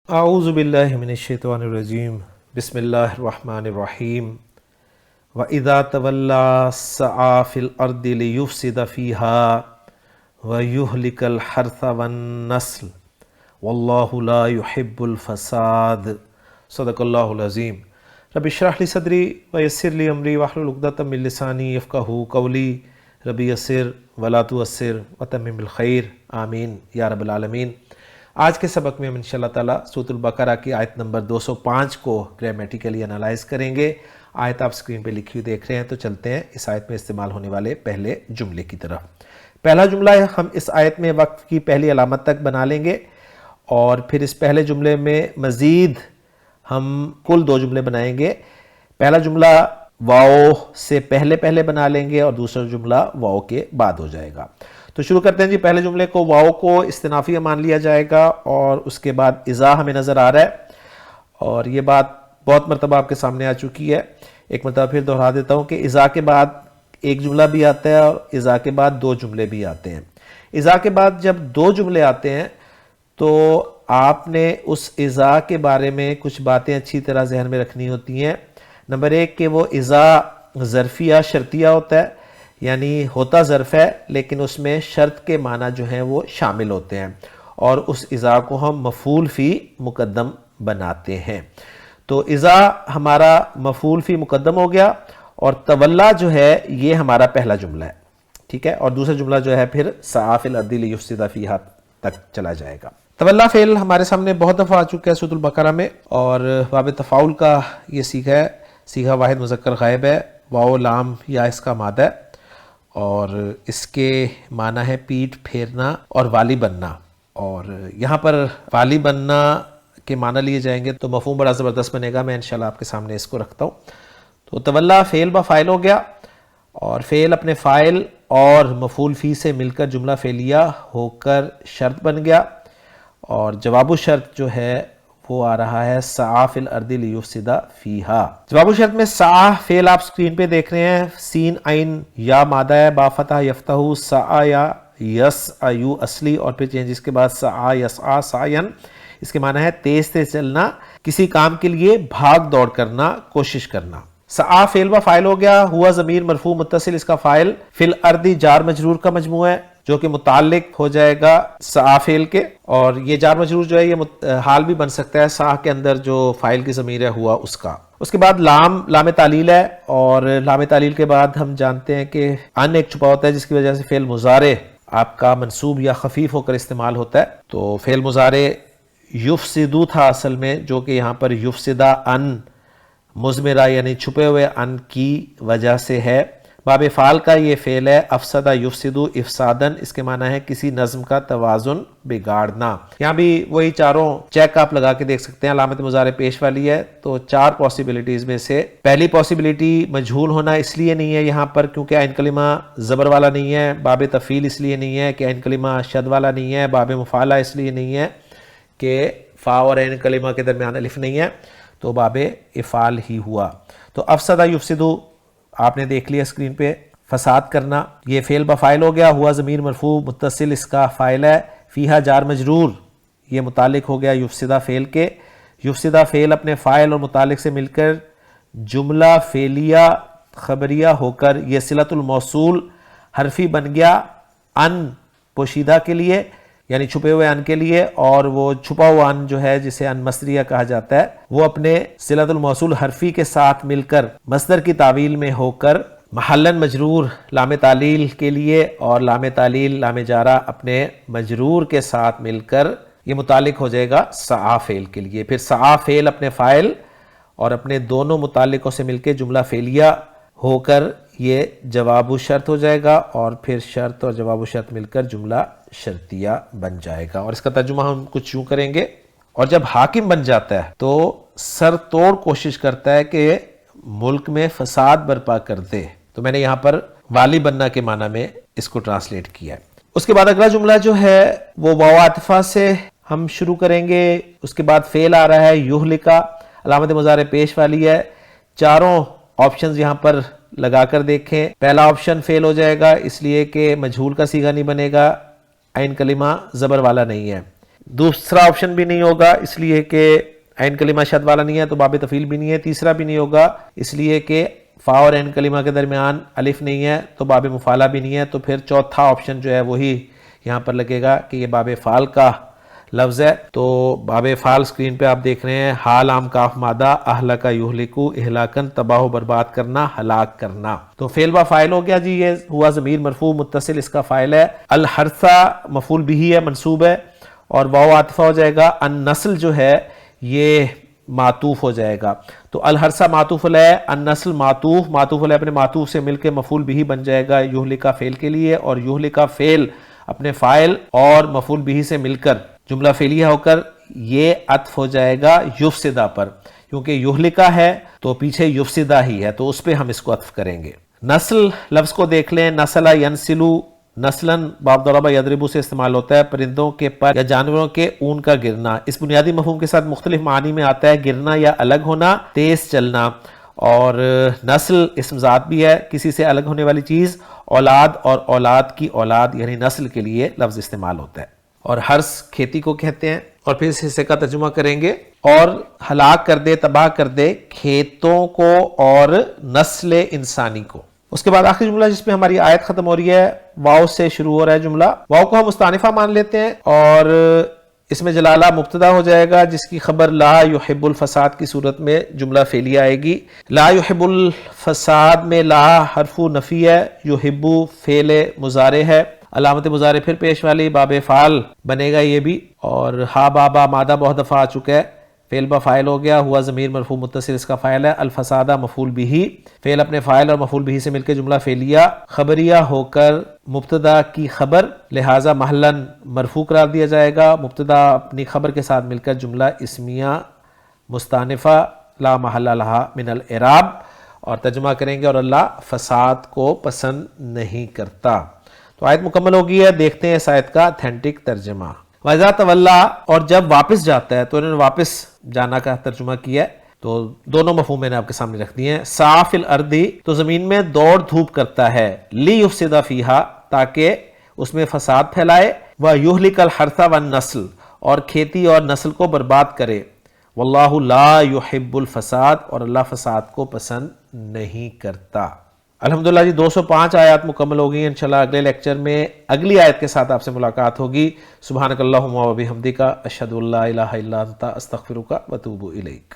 اعوذ باللہ من الشیطان الرجیم بسم اللہ الرحمن الرحیم وَإِذَا تَوَلَّى سَعَى فِي الْأَرْضِ لِيُفْسِدَ فِيهَا وَيُهْلِكَ الْحَرْثَ وَالنَّسْلَ وَاللَّهُ لَا يُحِبُّ الْفَسَادَ صدق اللہ العظیم۔ رب اشرح لی صدری ویسر لی امری واحلل عقدۃ من لسانی یفقہوا قولی رب یسر ولا تعسر وتمم بالخیر آمین یا رب العالمین۔ آج کے سبق میں ہم انشاءاللہ تعالیٰ سورۃ البقرہ کی آیت نمبر 205 کو گرامیٹیکلی انالائز کریں گے۔ آیت آپ سکرین پہ لکھی ہوئی دیکھ رہے ہیں، تو چلتے ہیں اس آیت میں استعمال ہونے والے پہلے جملے کی طرف۔ پہلا جملہ ہم اس آیت میں وقف کی پہلی علامت تک بنا لیں گے، اور پھر اس پہلے جملے میں مزید ہم کل 2 جملے بنائیں گے۔ پہلا جملہ واو سے پہلے بنا لیں گے، اور دوسرا جملہ واو کے بعد ہو جائے گا۔ تو شروع کرتے ہیں جی۔ پہلے جملے کو واو کو استنافیہ مان لیا جائے گا، اور اس کے بعد اذا ہمیں نظر آ رہا ہے، اور یہ بات بہت مرتبہ آپ کے سامنے آ چکی ہے۔ ایک مرتبہ پھر دہرا دیتا ہوں کہ اذا کے بعد ایک جملہ بھی آتا ہے، اور اذا کے بعد 2 جملے بھی آتے ہیں۔ اذا کے بعد جب 2 جملے آتے ہیں تو آپ نے اس اذا کے بارے میں کچھ باتیں اچھی طرح ذہن میں رکھنی ہوتی ہیں۔ نمبر 1 کہ وہ اذا ظرفیہ شرطیہ ہوتا ہے، یعنی ہوتا ظرف ہے لیکن اس میں شرط کے معنی جو ہیں وہ شامل ہوتے ہیں، اور اس اذا کو ہم مفعول فی مقدم بناتے ہیں۔ تو اذا ہمارا مفعول فی مقدم ہو گیا، اور تولا جو ہے یہ ہمارا پہلا جملہ ہے، ٹھیک ہے، اور دوسرا جملہ جو ہے پھر سعی فی الارض لیفسد فیہا تک چلا جائے گا۔ تولا فعل ہمارے سامنے بہت دفعہ آ چکا ہے سورۃ البقرہ میں، اور باب تفاعل کا یہ صیغہ ہے، صیغہ واحد مذکر غائب ہے، واو لام یا اس کا مادہ ہے، اور اس کے معنی ہے پیٹھ پھیرنا اور والی بننا۔ اور یہاں پر والی بننا کے معنی لیے جائیں گے تو مفہوم بڑا زبردست بنے گا۔ میں انشاءاللہ آپ کے سامنے اس کو رکھتا ہوں۔ تو تولا فعل با فاعل ہو گیا، اور فعل اپنے فاعل اور مفعول فی سے مل کر جملہ فعلیہ ہو کر شرط بن گیا، اور جواب الشرط جو ہے وہ آ رہا ہے سعی فی الارض لیفسد فیہا۔ جواب الشرط میں سعی فعل آپ سکرین پہ دیکھ رہے ہیں، سین عین یا مادہ ہے، با فتح یفتح، سعی یا یسعی اصلی، اور پھر چینج اس کے بعد سعی یسعی سعین۔ اس کے معنی ہے تیز چلنا، کسی کام کے لیے بھاگ دوڑ کرنا، کوشش کرنا۔ سعی فعل و فاعل ہو گیا، ہوا ضمیر مرفوع متصل اس کا فاعل، فی الارض جار مجرور کا مجموعہ ہے جو کہ متعلق ہو جائے گا سعی فعل کے، اور یہ جار مجرور جو ہے یہ حال بھی بن سکتا ہے سعی کے اندر جو فاعل کی ضمیر ہے ہوا اس کا۔ اس کے بعد لام تعلیل ہے، اور لام تعلیل کے بعد ہم جانتے ہیں کہ ان ایک چھپا ہوتا ہے جس کی وجہ سے فعل مضارع آپ کا منصوب یا خفیف ہو کر استعمال ہوتا ہے۔ تو فعل مضارع یفسدو تھا اصل میں، جو کہ یہاں پر یفسدہ ان مضمرہ یعنی چھپے ہوئے ان کی وجہ سے ہے۔ باب فعل کا یہ فعل ہے افسدہ یفسدو افسادن، اس کے معنی ہے کسی نظم کا توازن بگاڑنا۔ یہاں بھی وہی چاروں چیک آپ لگا کے دیکھ سکتے ہیں، علامت مضارع پیش والی ہے، تو 4 پاسبلٹیز میں سے پہلی پاسبلٹی مجہول ہونا اس لیے نہیں ہے یہاں پر کیونکہ عین کلمہ زبر والا نہیں ہے، باب تفعیل اس لیے نہیں ہے کہ عین کلمہ شد والا نہیں ہے، باب مفعلہ اس لیے نہیں ہے کہ فا اور عین کلمہ کے درمیان الف نہیں ہے، تو باب افعال ہی ہوا۔ تو افسدہ یفسدو آپ نے دیکھ لیا اسکرین پہ، فساد کرنا، یہ فعل بفاعل ہو گیا، ہوا ضمیر مرفوع متصل اس کا فاعل ہے، فیہا جار مجرور یہ متعلق ہو گیا یفسدہ فعل کے۔ یفسدہ فعل اپنے فاعل اور متعلق سے مل کر جملہ فعلیہ خبریہ ہو کر یہ صلۃ الموصول حرفی بن گیا ان پوشیدہ کے لیے، یعنی چھپے ہوئے ان کے لیے، اور وہ چھپا ہوا ان جو ہے جسے ان مصدریہ کہا جاتا ہے وہ اپنے صلۃ الموصول حرفی کے ساتھ مل کر مصدر کی تعویل میں ہو کر محلن مجرور لام تعلیل کے لیے، اور لام تعلیل لام جارہ اپنے مجرور کے ساتھ مل کر یہ متعلق ہو جائے گا سعی فعل کے لیے۔ پھر سعی فعل اپنے فاعل اور اپنے دونوں متعلقوں سے مل کے جملہ فعلیہ ہو کر یہ جواب الشرط ہو جائے گا، اور پھر شرط اور جواب الشرط مل کر جملہ شرطیہ بن جائے گا۔ اور اس کا ترجمہ ہم کچھ یوں کریں گے، اور جب حاکم بن جاتا ہے تو سر توڑ کوشش کرتا ہے کہ ملک میں فساد برپا کر دے، تو میں نے یہاں پر والی بننا کے معنی میں اس کو ٹرانسلیٹ کیا ہے۔ اس کے بعد اگلا جملہ جو ہے وہ واو عاطفہ سے ہم شروع کریں گے، اس کے بعد فعل آ رہا ہے یہلکا، علامت مضارع پیش والی ہے۔ چاروں آپشنز یہاں پر لگا کر دیکھیں۔ پہلا آپشن فیل ہو جائے گا اس لیے کہ مجہول کا صیغہ نہیں بنے گا، عین کلمہ زبر والا نہیں ہے۔ دوسرا آپشن بھی نہیں ہوگا اس لیے کہ عین کلمہ شد والا نہیں ہے تو باب تفعیل بھی نہیں ہے. تیسرا بھی نہیں ہوگا اس لیے کہ فا اور عین کلمہ کے درمیان الف نہیں ہے تو باب مفعلہ بھی نہیں ہے. تو پھر چوتھا آپشن جو ہے وہی یہاں پر لگے گا کہ یہ باب فعل کا لفظ ہے. تو باب فعل سکرین پہ آپ دیکھ رہے ہیں، حال عام کاف مادہ، اہلک یہلکو اہلاکن، تباہ و برباد کرنا، ہلاک کرنا. تو فعل با فاعل ہو گیا جی. یہ ہوا ضمیر مرفوع متصل، اس کا فاعل ہے. الحرثہ مفعول بھی ہے، منصوب ہے، اور واو عاطفہ ہو جائے گا. النسل جو ہے یہ معطوف ہو جائے گا. تو الحرثہ معطوف علیہ، النسل معطوف علیہ اپنے معطوف سے مل کے مفعول بھی بن جائے گا یہلکا فعل کے لیے، اور یہلکا فعل اپنے فاعل اور مفعول بھی سے مل کر جملہ فعلیہ ہو کر یہ عطف ہو جائے گا یفسدہ پر، کیونکہ یہلکا ہے تو پیچھے یفسدہ ہی ہے تو اس پہ ہم اس کو عطف کریں گے. نسل لفظ کو دیکھ لیں، نسلہ ینسلو، نسلاً باب ضربہ یضربو سے استعمال ہوتا ہے، پرندوں کے پر یا جانوروں کے اون کا گرنا. اس بنیادی مفہوم کے ساتھ مختلف معنی میں آتا ہے، گرنا یا الگ ہونا، تیز چلنا. اور نسل اسم ذات بھی ہے، کسی سے الگ ہونے والی چیز. اولاد اور اولاد کی اولاد یعنی نسل کے لیے لفظ استعمال ہوتا ہے. اور حرث کھیتی کو کہتے ہیں. اور پھر اس حصے کا ترجمہ کریں گے. اور ہلاک کر دے، تباہ کر دے کھیتوں کو اور نسل انسانی کو. اس کے بعد آخری جملہ جس پہ ہماری آیت ختم ہو رہی ہے واو سے شروع ہو رہا ہے جملہ. واو کو ہم مستانفہ مان لیتے ہیں اور اس میں جلالہ مبتدا ہو جائے گا جس کی خبر لا یحب الفساد کی صورت میں جملہ فعلیہ آئے گی. لا یحب الفساد میں لا حرف نفی ہے، یحب فعل مضارع ہے، علامت مضارع پھر پیش والی، باب فعل بنے گا یہ بھی. اور ہا بابا مادہ بہت دفعہ آ چکا ہے، فعل با فاعل ہو گیا، ہوا ضمیر مرفوع متصل اس کا فاعل ہے. الفسادہ مفعول بھی، فعل اپنے فاعل اور مفعول بھی سے مل کے جملہ فعلیہ خبریہ ہو کر مبتدا کی خبر، لہٰذا محلاً مرفوع قرار دیا جائے گا. مبتدا اپنی خبر کے ساتھ مل کر جملہ اسمیہ مستانفہ لا محل لہا من الاعراب. اور ترجمہ کریں گے اور اللہ فساد کو پسند نہیں کرتا. تو آیت مکمل ہو گئی ہے. دیکھتے ہیں اس آیت کا اتھینٹک ترجمہ. وَإِذَا تَوَلَّا، اور جب واپس جاتا ہے، تو انہوں نے واپس جانا کا ترجمہ کیا ہے. تو دونوں مفہوم میں نے آپ کے سامنے رکھ دیے ہیں. سعی فی الارض، تو زمین میں دوڑ دھوپ کرتا ہے، لیفسد فیہا، تاکہ اس میں فساد پھیلائے، ویہلک الحرث والنسل، اور کھیتی اور نسل کو برباد کرے. واللہ لا یحب الفساد، اور اللہ فساد کو پسند نہیں کرتا. الحمدللہ جی 205 آیات مکمل ہو گئی ہیں. انشاءاللہ اگلے لیکچر میں اگلی آیت کے ساتھ آپ سے ملاقات ہوگی. سبحانک اللہم و بحمدک، اشہد ان لا الہ الا انت، استغفرک و اتوب الیک.